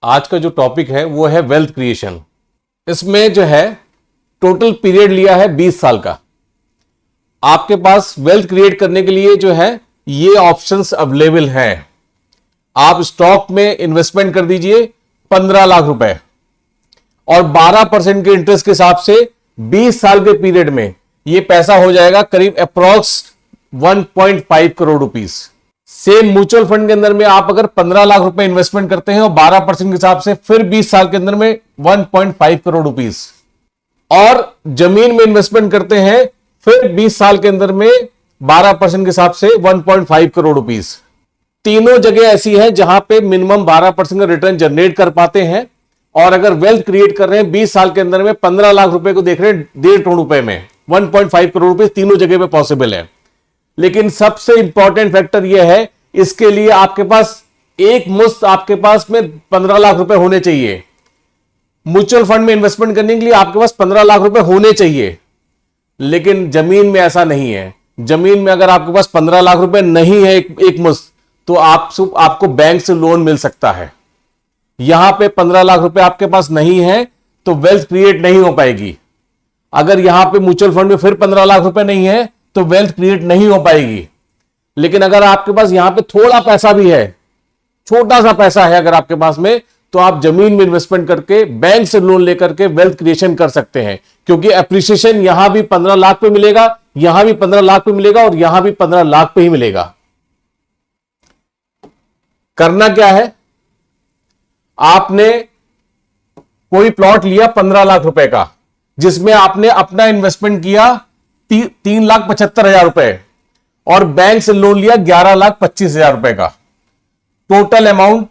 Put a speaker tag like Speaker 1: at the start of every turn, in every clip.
Speaker 1: आज का जो टॉपिक है वो है वेल्थ क्रिएशन। इसमें जो है टोटल पीरियड लिया है 20 साल का। आपके पास वेल्थ क्रिएट करने के लिए जो है ये ऑप्शंस अवेलेबल हैं। आप स्टॉक में इन्वेस्टमेंट कर दीजिए 15 लाख रुपए और 12% के इंटरेस्ट के हिसाब से 20 साल के पीरियड में ये पैसा हो जाएगा करीब approx 1.5 crore rupees. Same mutual fund के अंदर में आप अगर 15 लाख रुपए इन्वेस्टमेंट करते हैं और 12% के हिसाब से फिर 20 साल के अंदर में 1.5 करोड़ रुपीस, और जमीन में इन्वेस्टमेंट करते हैं फिर 20 साल के अंदर में 12% के हिसाब से 1.5 करोड़ रुपीस। तीनों जगह ऐसी है जहां पे मिनिमम 12% का रिटर्न जनरेट कर पाते हैं। और अगर वेल्थ क्रिएट कर रहे हैं 20 साल के अंदर में 15 लाख रुपए को देख रहे हैं 1.5 करोड़ रुपए में 1.5 करोड़ रुपए तीनों जगह पे पॉसिबल है। लेकिन सबसे इंपॉर्टेंट फैक्टर यह है, इसके लिए आपके पास एक मुश्त आपके पास में 15 लाख रुपए होने चाहिए। म्यूचुअल फंड में इन्वेस्टमेंट करने के लिए आपके पास 15 लाख रुपए होने चाहिए, लेकिन जमीन में ऐसा नहीं है। जमीन में अगर आपके पास 15 लाख रुपए नहीं है एक मुश्त, तो आपको बैंक से लोन मिल सकता है। यहां पे 15 लाख रुपए आपके पास नहीं है तो वेल्थ क्रिएट नहीं हो पाएगी। अगर यहां पे म्यूचुअल फंड में फिर 15 लाख रुपए नहीं है तो वेल्थ क्रिएट नहीं हो पाएगी। लेकिन अगर आपके पास यहां पे थोड़ा पैसा भी है, छोटा सा पैसा है अगर आपके पास में, तो आप जमीन में इन्वेस्टमेंट करके बैंक से लोन लेकर के वेल्थ क्रिएशन कर सकते हैं। क्योंकि एप्रिसिएशन यहां भी 15 लाख पे मिलेगा, यहां भी 15 लाख पे मिलेगा और यहां भी 15 लाख पे ही मिलेगा। करना क्या है, आपने कोई प्लॉट लिया 15 लाख रुपए का, जिसमें आपने अपना इन्वेस्टमेंट किया 3,75,000 रुपए और बैंक से लोन लिया 11,25,000 रुपए का। Total amount,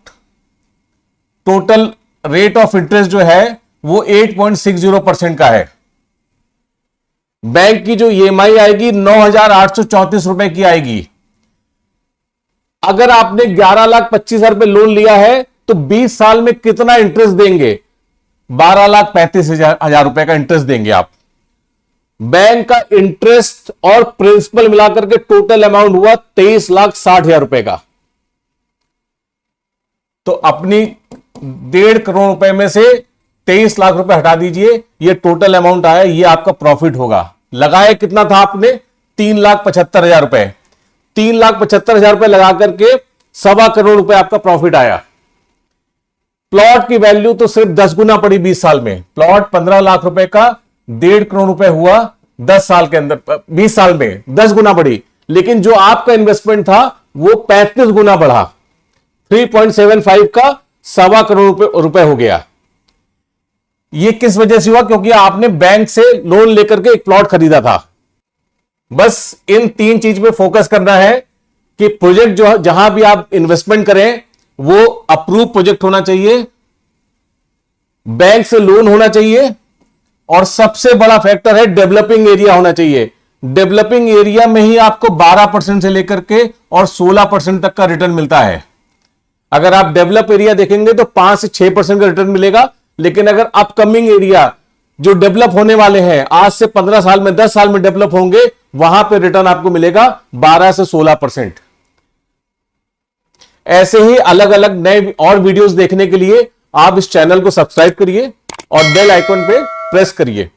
Speaker 1: total rate of interest जो है वो 8.60% का है। बैंक की जो ईएमआई आएगी 9,834 रुपए की आएगी। अगर आपने 11,25,000 रुपए लोन लिया है तो 20 साल में कितना इंटरेस्ट देंगे? 12,35,000 रुपए का इंटरेस्ट देंगे आप। बैंक का इंटरेस्ट और प्रिंसिपल मिलाकर के टोटल अमाउंट हुआ 23,60,000 रुपए का। तो अपनी 1.5 करोड़ रुपए में से 23 लाख रुपए हटा दीजिए, ये टोटल अमाउंट आया, ये आपका प्रॉफिट होगा। लगाए कितना था आपने? 3,75,000 रुपए। 3,75,000 रुपए लगा करके 1.25 करोड़ रुपए आपका प्रॉफिट आया। प्लॉट की वैल्यू तो सिर्फ 10 गुना पड़ी 20 साल में। प्लॉट 15 लाख रुपए का 1.5 करोड़ रुपए हुआ 10 साल के अंदर, 20 साल में 10 गुना बढ़ी। लेकिन जो आपका इन्वेस्टमेंट था वो 35 गुना बढ़ा। 3.75 का 1.25 करोड़ रुपए हो गया। ये किस वजह से हुआ? क्योंकि आपने बैंक से लोन लेकर के एक प्लॉट खरीदा था। बस इन 3 चीज पे फोकस करना है कि प्रोजेक्ट जो जहां भी आप इन्वेस्टमेंट करें वो अप्रूव प्रोजेक्ट होना चाहिए, बैंक से लोन होना चाहिए, और सबसे बड़ा फैक्टर है डेवलपिंग एरिया होना चाहिए। डेवलपिंग एरिया में ही आपको 12% से लेकर के और 16% तक का रिटर्न मिलता है। अगर आप डेवलप एरिया देखेंगे तो 5 से 6% का रिटर्न मिलेगा। लेकिन अगर अपकमिंग एरिया जो डेवलप होने वाले हैं, आज से 15 साल में 10 साल में डेवलप होंगे, वहां पे रिटर्न आपको मिलेगा 12 से 16%। ऐसे ही अलग अलग नए और वीडियोस देखने के लिए आप इस चैनल को सब्सक्राइब करिए और बेल आइकन पे प्रेस करिए।